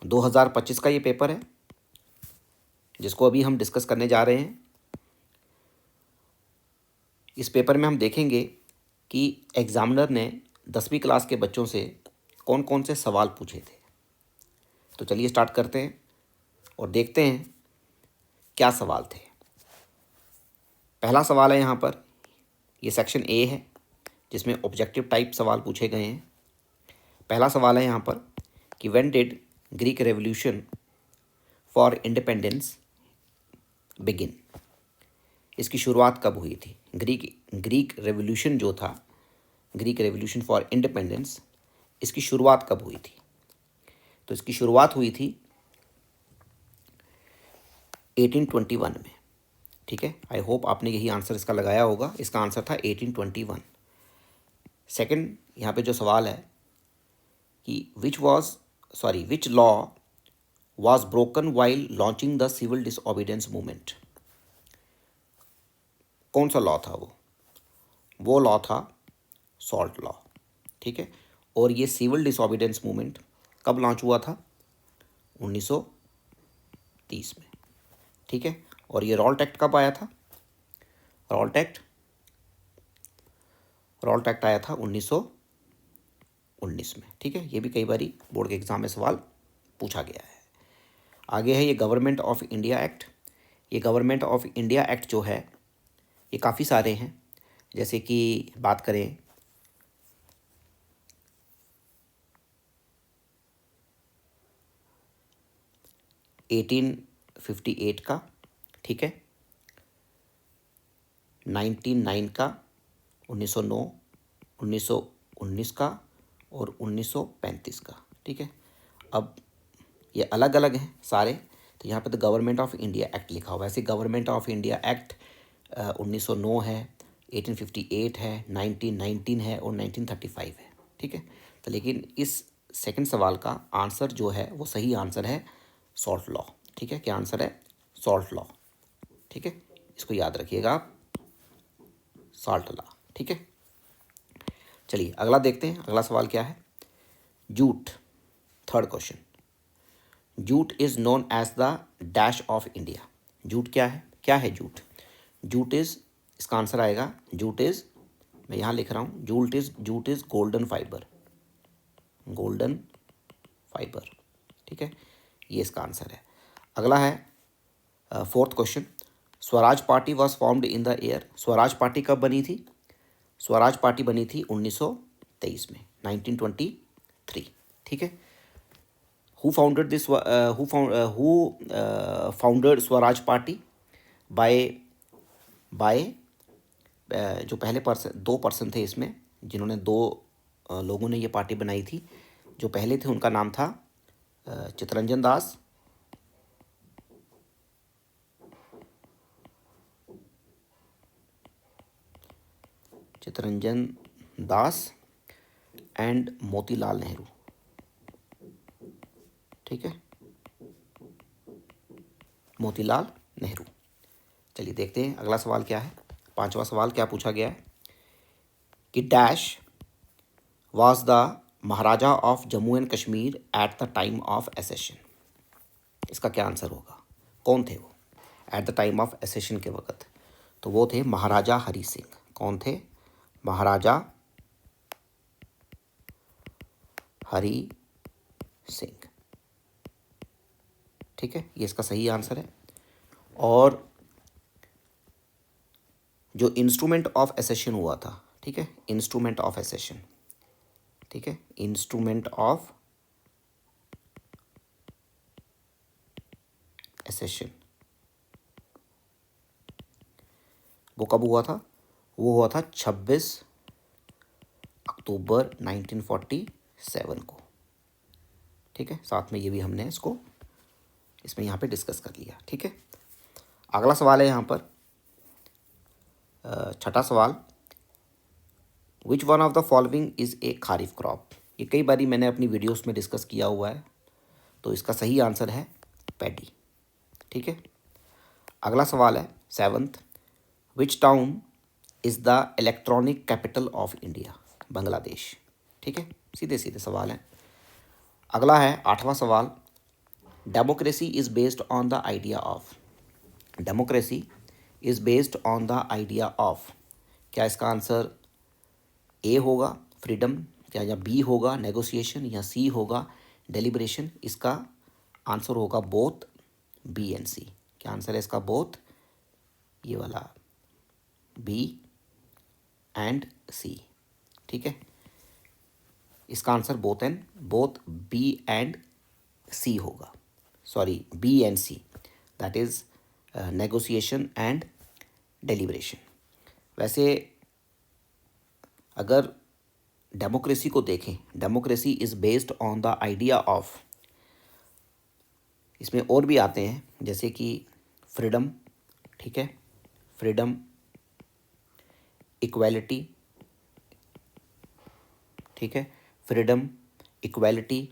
2025 का ये पेपर है जिसको अभी हम डिस्कस करने जा रहे हैं। इस पेपर में हम देखेंगे कि एग्जामिनर ने 10वीं क्लास के बच्चों से कौन कौन से सवाल पूछे थे। तो चलिए स्टार्ट करते हैं और देखते हैं क्या सवाल थे। पहला सवाल है यहाँ पर, ये सेक्शन ए है जिसमें ऑब्जेक्टिव टाइप सवाल पूछे गए हैं। पहला सवाल है यहाँ पर कि when did Greek revolution for independence begin. इसकी शुरुआत कब हुई थी। ग्रीक रेवोल्यूशन जो था, ग्रीक रेवोल्यूशन फॉर इंडिपेंडेंस, इसकी शुरुआत कब हुई थी। तो इसकी शुरुआत हुई थी 1821 में। ठीक है, आई होप आपने यही आंसर इसका लगाया होगा। इसका आंसर था 1821। सेकंड यहाँ पे जो सवाल है कि which law was broken while launching the civil disobedience movement। कौन सा लॉ था वो लॉ था सॉल्ट लॉ। ठीक है, और ये सिविल डिसोबीडियंस मूवमेंट कब लॉन्च हुआ था, 1930 में। ठीक है, और ये रॉल्ट एक्ट कब आया था, रॉल्ट एक्ट आया था 1919 में। ठीक है, ये भी कई बारी बोर्ड के एग्जाम में सवाल पूछा गया है। आगे है ये गवर्नमेंट ऑफ इंडिया एक्ट। ये गवर्नमेंट ऑफ इंडिया एक्ट जो है ये काफ़ी सारे हैं। जैसे कि बात करें एटीन 58 का, ठीक है, 1909 का, 1909, 1919 का और 1935 का। ठीक है, अब ये अलग अलग हैं सारे, तो यहाँ पे तो गवर्नमेंट ऑफ इंडिया एक्ट लिखा हुआ है। ऐसे गवर्नमेंट ऑफ इंडिया एक्ट 1909 है, 1858 है, 1919 है और 1935 है। ठीक है, तो लेकिन इस सेकंड सवाल का आंसर जो है वो सही आंसर है सॉल्ट लॉ। ठीक है, क्या आंसर है, सॉल्ट लॉ। ठीक है, इसको याद रखिएगा आप, सॉल्ट लॉ। ठीक है, चलिए अगला देखते हैं। अगला सवाल क्या है, jute. Third question, jute is known as the dash of India. Jute क्या है जूट। जूट इज़, इसका आंसर आएगा जूट इज़, मैं यहाँ लिख रहा हूँ, जूट इज़ गोल्डन फाइबर। ठीक है, ये इसका आंसर है। अगला है fourth question, Swaraj party was formed in the year. Swaraj party कब बनी थी, स्वराज पार्टी बनी थी 1923 में, 1923। ठीक है, who founded Swaraj party by जो पहले दो पर्सन थे इसमें, जिन्होंने दो लोगों ने ये पार्टी बनाई थी। जो पहले थे उनका नाम था चित्तरंजन दास एंड मोतीलाल नेहरू। ठीक है, मोतीलाल नेहरू। चलिए देखते हैं अगला सवाल क्या है। पांचवा सवाल क्या पूछा गया है कि dash was the maharaja of Jammu and Kashmir at the time of accession. इसका क्या आंसर होगा, कौन थे वो at the time of accession के वक़्त। तो वो थे महाराजा हरी सिंह। कौन थे, महाराजा हरी सिंह। ठीक है, ये इसका सही आंसर है। और जो इंस्ट्रूमेंट ऑफ एसेशन हुआ था, ठीक है, इंस्ट्रूमेंट ऑफ एसेशन, ठीक है, इंस्ट्रूमेंट ऑफ एसेशन वो कब हुआ था, वो हुआ था 26 अक्टूबर 1947 को। ठीक है, साथ में ये भी हमने इसमें यहाँ पे डिस्कस कर लिया। ठीक है, अगला सवाल है यहाँ पर छठा सवाल, विच one of the following is a kharif crop. ये कई बारी मैंने अपनी वीडियोस में डिस्कस किया हुआ है, तो इसका सही आंसर है पैडी। ठीक है, अगला सवाल है seventh, which town is the electronic capital of India. Bangladesh. ठीक है, सीधे सीधे सवाल हैं। अगला है आठवां सवाल, democracy is based on the idea of, democracy is based on the idea of, क्या इसका आंसर ए होगा फ्रीडम, क्या या बी होगा नेगोशिएशन, या सी होगा डेलिब्रेशन? इसका आंसर होगा बोथ बी एंड सी। क्या आंसर है इसका? बोथ, ये वाला बी एंड सी। ठीक है, इसका answer both B and C होगा, sorry B and C, that is negotiation and deliberation. वैसे अगर डेमोक्रेसी को देखें, democracy is based on the idea of, इसमें और भी आते हैं जैसे कि फ्रीडम, ठीक है, फ्रीडम, इक्वालिटी, ठीक है, फ्रीडम, इक्वालिटी,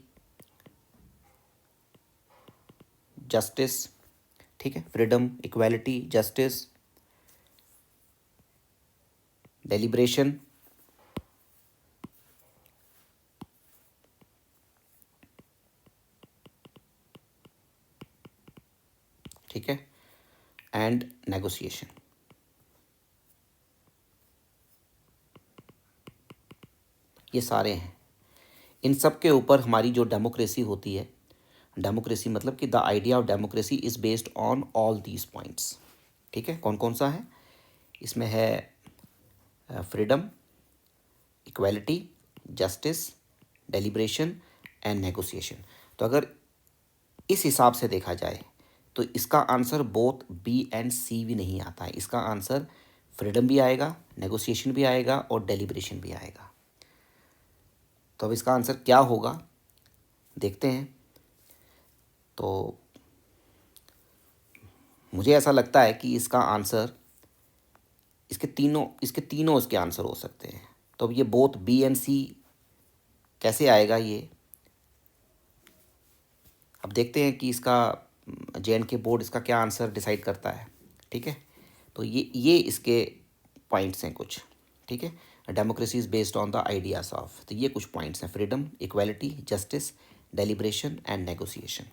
जस्टिस, ठीक है, फ्रीडम, इक्वालिटी, जस्टिस, डेलिब्रेशन, ठीक है, एंड नेगोशिएशन। ये सारे हैं। इन सब के ऊपर हमारी जो डेमोक्रेसी होती है, डेमोक्रेसी मतलब कि the idea of democracy is based on all these points. ठीक है, कौन कौन सा है इसमें? है freedom, equality, justice, deliberation and negotiation. तो अगर इस हिसाब से देखा जाए तो इसका आंसर बोथ बी एंड सी भी नहीं आता है। इसका आंसर फ्रीडम भी आएगा, नेगोशिएशन भी आएगा और डेलिब्रेशन भी आएगा। तो अब इसका आंसर क्या होगा देखते हैं। तो मुझे ऐसा लगता है कि इसका आंसर इसके तीनों इसके आंसर हो सकते हैं। तो अब ये बोथ बी एंड सी कैसे आएगा ये अब देखते हैं कि इसका JNK बोर्ड इसका क्या आंसर डिसाइड करता है। ठीक है, तो ये इसके पॉइंट्स हैं कुछ। ठीक है, democracy is based on the ideas of, तो ये कुछ पॉइंट्स हैं, freedom, equality, justice, deliberation and negotiation.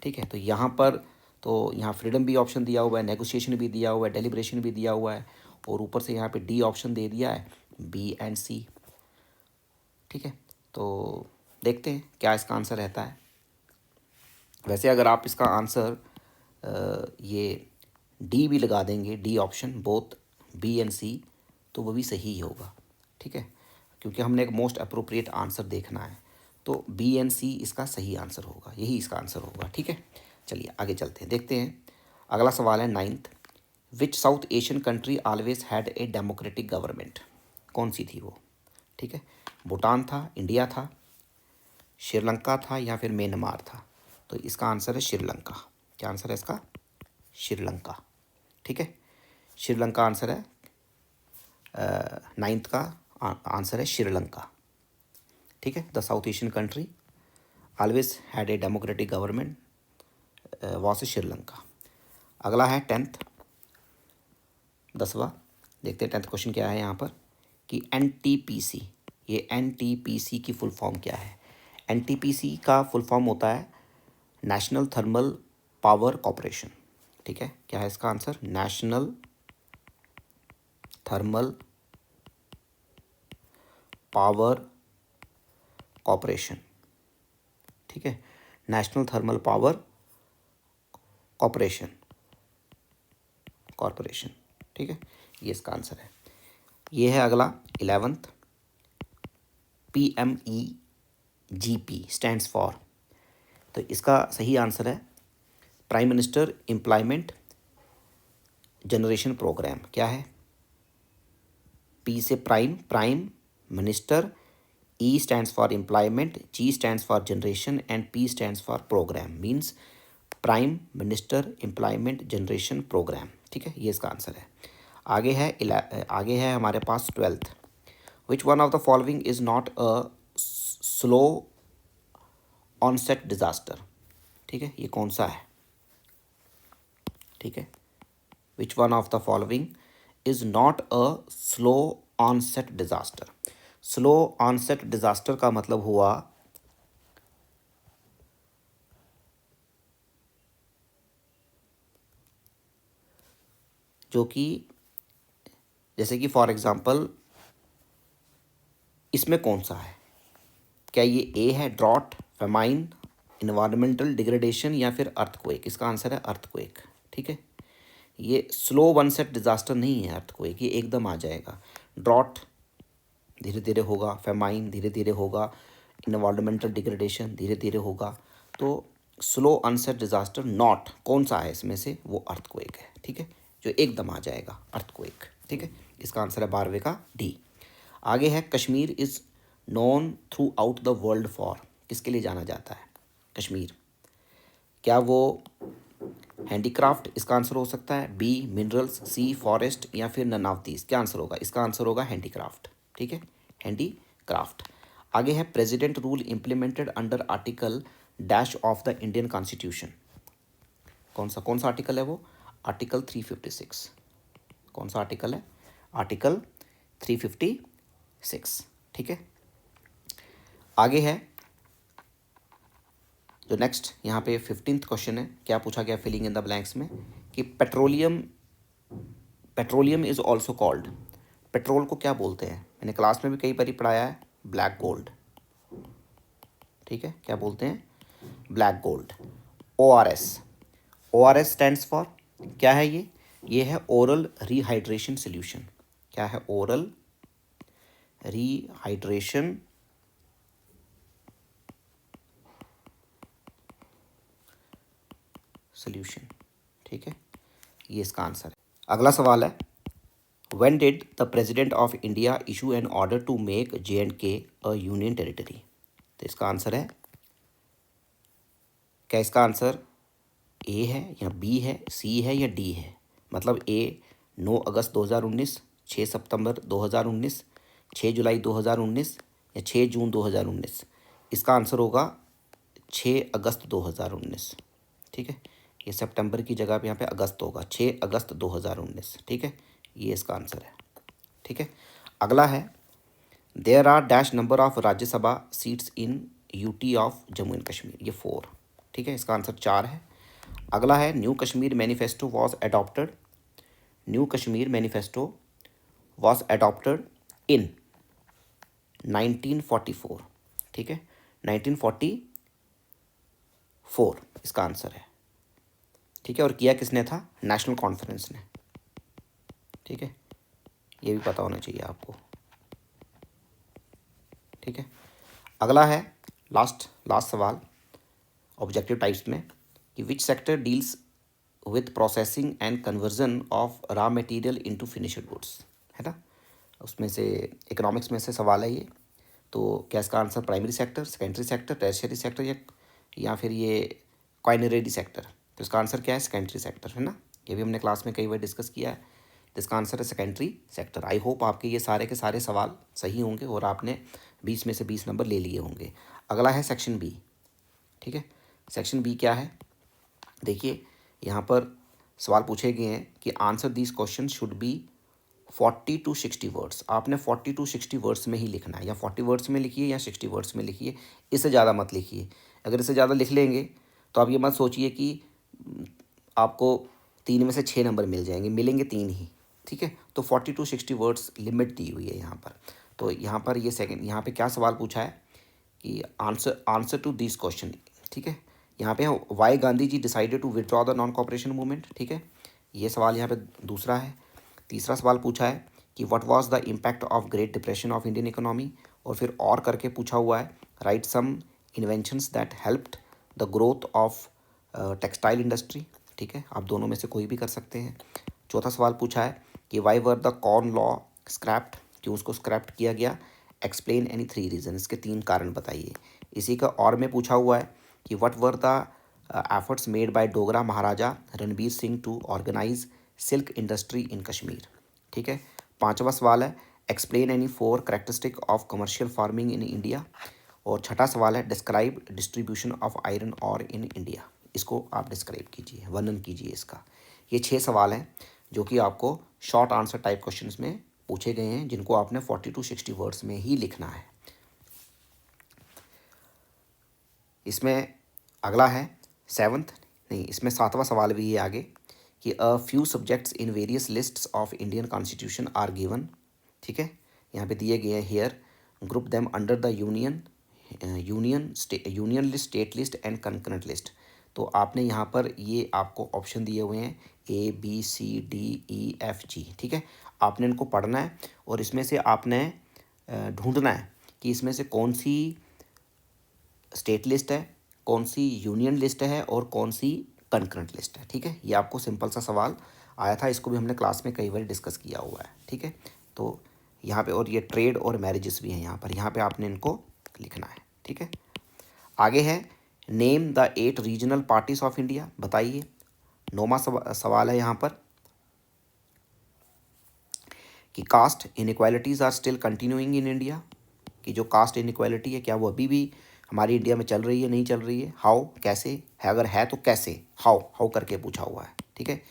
ठीक है, तो यहाँ फ्रीडम भी ऑप्शन दिया हुआ है, नेगोशिएशन भी दिया हुआ है, डेलिब्रेशन भी दिया हुआ है, और ऊपर से यहाँ पे डी ऑप्शन दे दिया है, बी एंड सी। ठीक है, तो देखते हैं क्या इसका आंसर रहता है। वैसे अगर आप इसका आंसर ये डी भी लगा देंगे, D option, both B and C, तो वो भी सही ही होगा। ठीक है, क्योंकि हमने एक मोस्ट अप्रोप्रिएट आंसर देखना है, तो बी एंड सी इसका सही आंसर होगा, यही इसका आंसर होगा। ठीक है, चलिए आगे चलते हैं, देखते हैं। अगला सवाल है 9th, which south Asian country always had a democratic government? कौन सी थी वो? ठीक है, भूटान था, इंडिया था, श्रीलंका था, या फिर म्यांमार था? तो इसका आंसर है श्रीलंका। क्या आंसर है इसका? श्रीलंका। ठीक है, श्रीलंका आंसर है। 9th का आंसर है श्रीलंका। ठीक है, the south Asian country always had a democratic government was Sri Lanka. अगला है 10th, 10वां। देखते हैं 10th क्वेश्चन क्या है यहाँ पर कि NTPC, ये NTPC की फुल फॉर्म क्या है? NTPC का फुल फॉर्म होता है नेशनल थर्मल पावर कॉरपोरेशन। ठीक है, क्या है इसका answer? National thermal power corporation. ठीक है, नेशनल थर्मल पावर कॉरपोरेशन, ठीक है, ये इसका आंसर है। ये है अगला 11th, PMEGP स्टैंड्स फॉर, तो इसका सही आंसर है prime minister employment generation programme. क्या है? P से prime minister, E stands for employment, G stands for generation and P stands for programme, means prime minister employment generation programme. ठीक है, ये इसका आंसर है। आगे है हमारे पास 12th, which one of the following is not a slow onset disaster? ठीक है, ये कौन सा है? ठीक है, which one of the following is not a slow onset disaster? Slow onset disaster का मतलब हुआ जो कि जैसे कि फॉर एग्जांपल इसमें कौन सा है, क्या ये ए है ड्रॉट, फेमाइन, इन्वायरमेंटल डिग्रेडेशन या फिर अर्थक्वेक? इसका आंसर है अर्थक्वेक। ठीक है, ये स्लो वनसेट डिजास्टर नहीं है अर्थक्वेक, ये एकदम आ जाएगा। ड्रॉट धीरे धीरे होगा, फेमाइन धीरे धीरे होगा, इन्वायरमेंटल डिग्रेडेशन धीरे धीरे होगा। तो स्लो अनसेट डिजास्टर नॉट कौन सा है इसमें से, वो अर्थक्वेक है। ठीक है, जो एकदम आ जाएगा अर्थक्वेक। ठीक है, इसका आंसर है 12वें का डी। आगे है Kashmir is known through out the world for, किसके लिए जाना जाता है कश्मीर? क्या वो हैंडीक्राफ्ट, इसका आंसर हो सकता है बी मिनरल्स, सी फॉरेस्ट या फिर नन ऑफ दीज? क्या आंसर होगा? इसका आंसर होगा हैंडीक्राफ्ट। ठीक है, हैंडीक्राफ्ट। आगे है president rule implemented under article dash of the Indian constitution. कौन सा आर्टिकल है वो? आर्टिकल 356। कौन सा आर्टिकल है? आर्टिकल 356। ठीक है, आगे है जो नेक्स्ट यहाँ पे 15th क्वेश्चन है, क्या पूछा गया फिलिंग इन द ब्लैंक्स में, कि petroleum is also called, petrol को क्या बोलते हैं? मैंने क्लास में भी कई बार पढ़ाया है, ब्लैक गोल्ड। ठीक है, क्या बोलते हैं? Black gold. ORS, ORS stands for, क्या है ये है ओरल रिहाइड्रेशन सोल्यूशन। क्या है? Oral rehydration solution. ठीक है, ये इसका आंसर है। अगला सवाल है, when did the president of India issue an order to make J&K a union territory? तो इसका आंसर है, क्या इसका आंसर ए है या बी है, सी है या डी है? मतलब ए 9 अगस्त 2019, 6 सितंबर 2019, 6 जुलाई 2019 या 6 जून 2019? इसका आंसर होगा 6 अगस्त 2019। ठीक है, ये सितंबर की जगह पे यहाँ पे अगस्त होगा, 6 अगस्त 2019। ठीक है, ये इसका आंसर है। ठीक है, अगला है, there are dash number of Rajya Sabha seats in UT of Jammu and Kashmir? ये 4। ठीक है, इसका आंसर 4 है। अगला है, new Kashmir manifesto was adopted, new Kashmir manifesto was adopted इन 1944। ठीक है, 1944 इसका आंसर है। ठीक है, और किया किसने था? नेशनल कॉन्फ्रेंस ने। ठीक है, ये भी पता होना चाहिए आपको। ठीक है, अगला है लास्ट सवाल ऑब्जेक्टिव टाइप्स में, कि which sector deals with processing and conversion of raw material into finished goods, है ना? उसमें से इकोनॉमिक्स में से सवाल है ये। तो क्या इसका answer primary sector, secondary sector, tertiary sector या फिर ये क्वाइनरी सेक्टर? तो इसका आंसर क्या है? सेकेंडरी सेक्टर, है ना? ये भी हमने क्लास में कई बार डिस्कस किया है। तो इसका आंसर है सेकेंडरी सेक्टर। आई होप आपके ये सारे के सारे सवाल सही होंगे और आपने 20 में से 20 नंबर ले लिए होंगे। अगला है सेक्शन बी। ठीक है, सेक्शन बी क्या है? देखिए, यहाँ पर सवाल पूछे गए हैं कि answer this question should be 40 to 60 words. आपने 40 to 60 वर्ड्स में ही लिखना है, या 40 वर्ड्स में लिखिए या 60 वर्ड्स में लिखिए, इससे ज़्यादा मत लिखिए। अगर इससे ज़्यादा लिख लेंगे तो आप ये मत सोचिए कि आपको 3 में से 6 नंबर मिल जाएंगे, मिलेंगे 3 ही। ठीक है, तो 40 to 60 वर्ड्स लिमिट दी हुई है यहाँ पर। तो यहाँ पर ये यहाँ पे क्या सवाल पूछा है कि आंसर टू दिस क्वेश्चन। ठीक है, यहाँ पे why Gandhi ji decided to withdraw the non cooperation movement. ठीक है, ये सवाल यहाँ पे दूसरा है। तीसरा सवाल पूछा है कि what was the impact of great depression of Indian economy, और फिर और करके पूछा हुआ है right some inventions that helped the growth of textile industry. ठीक है, आप दोनों में से कोई भी कर सकते हैं। चौथा सवाल पूछा है कि why were the corn law scraped, क्यों उसको स्क्रैप्ट किया गया, एक्सप्लेन एनी 3 रीज़न, इसके 3 कारण बताइए। इसी का और में पूछा हुआ है कि what were the efforts made by Dogra Maharaja Ranbir Singh to organise silk industry in Kashmir. ठीक है, पांचवा सवाल है explain any 4 characteristic of commercial farming in India. और छठा सवाल है डिस्क्राइब डिस्ट्रीब्यूशन ऑफ आयरन और इन इंडिया। इसको आप डिस्क्राइब कीजिए, वर्णन कीजिए इसका। ये 6 सवाल हैं जो कि आपको शॉर्ट आंसर टाइप क्वेश्चंस में पूछे गए हैं, जिनको आपने 40 to 60 वर्ड्स में ही लिखना है। इसमें अगला है 7वां सवाल भी है आगे, कि a few subjects in various lists of Indian constitution are given, ठीक है, यहाँ पे दिए गए हैं here, group them under the union list, state list and concurrent list. तो आपने यहाँ पर ये आपको ऑप्शन दिए हुए हैं ABCDEFG, ठीक है, आपने इनको पढ़ना है और इसमें से आपने ढूंढना है कि इसमें से कौन सी स्टेट लिस्ट है, कौन सी यूनियन लिस्ट है और कौन सी कंकरेंट लिस्ट है, ठीक है। ये आपको सिंपल सा सवाल आया था, इसको भी हमने क्लास में कई बार डिस्कस किया हुआ है, ठीक है। तो यहाँ पे और ये ट्रेड और मैरिजेस भी हैं यहाँ पे आपने इनको लिखना है, ठीक है। आगे है name the 8 regional parties of India, बताइए। 9वां सवाल है यहाँ पर कि caste inequalities are still continuing in India, कि जो कास्ट इनइक्वालिटी है क्या वो अभी भी हमारी इंडिया में चल रही है, नहीं चल रही है, हाउ, कैसे है, अगर है तो कैसे, हाउ हाउ करके पूछा हुआ है, ठीक है,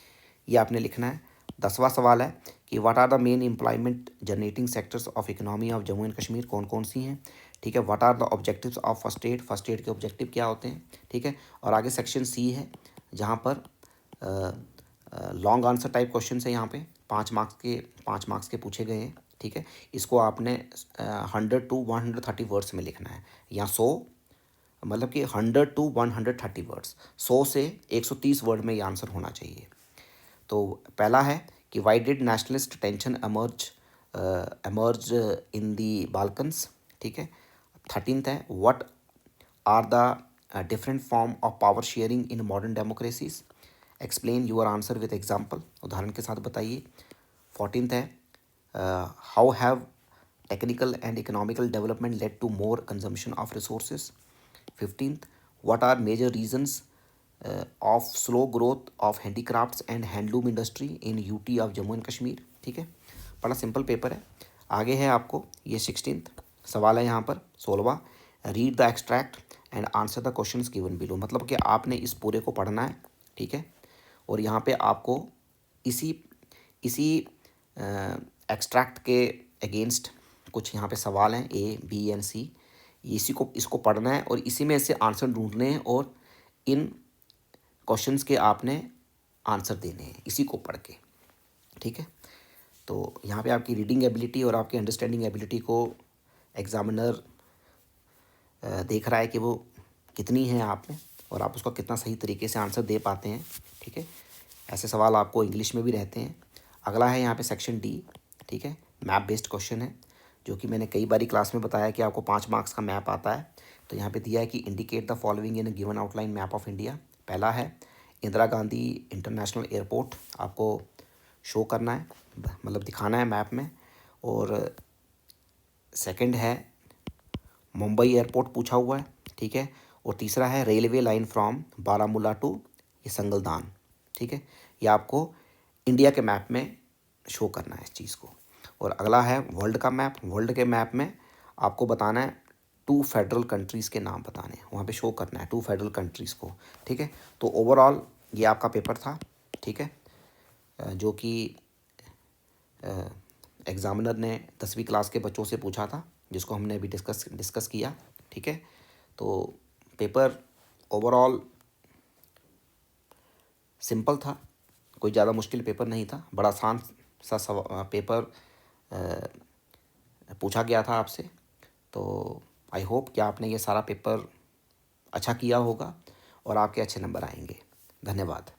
ये आपने लिखना है। 10वां सवाल है कि what are the main employment generating sectors of economy of Jammu and Kashmir, कौन कौन सी हैं, ठीक है। What are the objectives of first aid के ऑब्जेक्टिव क्या होते हैं, ठीक है। और आगे सेक्शन सी है जहाँ पर लॉन्ग आंसर टाइप क्वेश्चन है, यहाँ पे 5 मार्क्स के पूछे गए हैं, ठीक है। इसको आपने 100 to 130 वर्ड्स में लिखना है, या 100 मतलब कि 100 to 130 वर्ड्स, 100 से 130 वर्ड में ये आंसर होना चाहिए। तो पहला है कि why did nationalist tension emerge in the Balkans, ठीक है। 13th है what are the different form of power sharing in modern democracies, explain your answer with example, उदाहरण के साथ बताइए। 14th है how have technical and economical development led to more consumption of resources. 15th what are major reasons of slow growth of handicrafts and handloom industry in UT of Jammu and Kashmir, ठीक है। बड़ा simple paper है। आगे है आपको ये 16th सवाल है यहाँ पर 16वां, read the extract and answer the questions given below, मतलब कि आपने इस पूरे को पढ़ना है, ठीक है। और यहाँ पे आपको इसी इसी एक्सट्रैक्ट के अगेंस्ट कुछ यहाँ पे सवाल हैं A, B एंड C, इसको पढ़ना है और इसी में से आंसर ढूंढने हैं और इन क्वेश्चंस के आपने आंसर देने हैं इसी को पढ़ के, ठीक है। तो यहाँ पे आपकी रीडिंग एबिलिटी और आपकी अंडरस्टैंडिंग एबिलिटी को एग्जामिनर देख रहा है कि वो कितनी है आप में और आप उसका कितना सही तरीके से आंसर दे पाते हैं, ठीक है। ऐसे सवाल आपको इंग्लिश में भी रहते हैं। अगला है यहाँ पे सेक्शन D, ठीक है, मैप बेस्ड क्वेश्चन है, जो कि मैंने कई बारी क्लास में बताया कि आपको 5 मार्क्स का मैप आता है। तो यहाँ पे दिया है कि indicate the following in given outline map of India. पहला है इंदिरा गांधी इंटरनेशनल एयरपोर्ट, आपको शो करना है, मतलब दिखाना है मैप में। और सेकंड है मुंबई एयरपोर्ट पूछा हुआ है, ठीक है। और तीसरा है railway line from Baramulla to ये संगलदान, ठीक है। ये आपको इंडिया के मैप में शो करना है इस चीज़ को। और अगला है वर्ल्ड का मैप, वर्ल्ड के मैप में आपको बताना है 2 फेडरल कंट्रीज़ के नाम बताने हैं, वहाँ पे शो करना है 2 फेडरल कंट्रीज़ को, ठीक है। तो ओवरऑल ये आपका पेपर था, ठीक है, जो कि एग्ज़ामिनर ने 10वीं क्लास के बच्चों से पूछा था, जिसको हमने अभी डिस्कस किया, ठीक है। तो पेपर ओवरऑल सिंपल था, कोई ज़्यादा मुश्किल पेपर नहीं था, बड़ा आसान सा पेपर पूछा गया था आपसे। तो आई होप कि आपने ये सारा पेपर अच्छा किया होगा और आपके अच्छे नंबर आएंगे। धन्यवाद।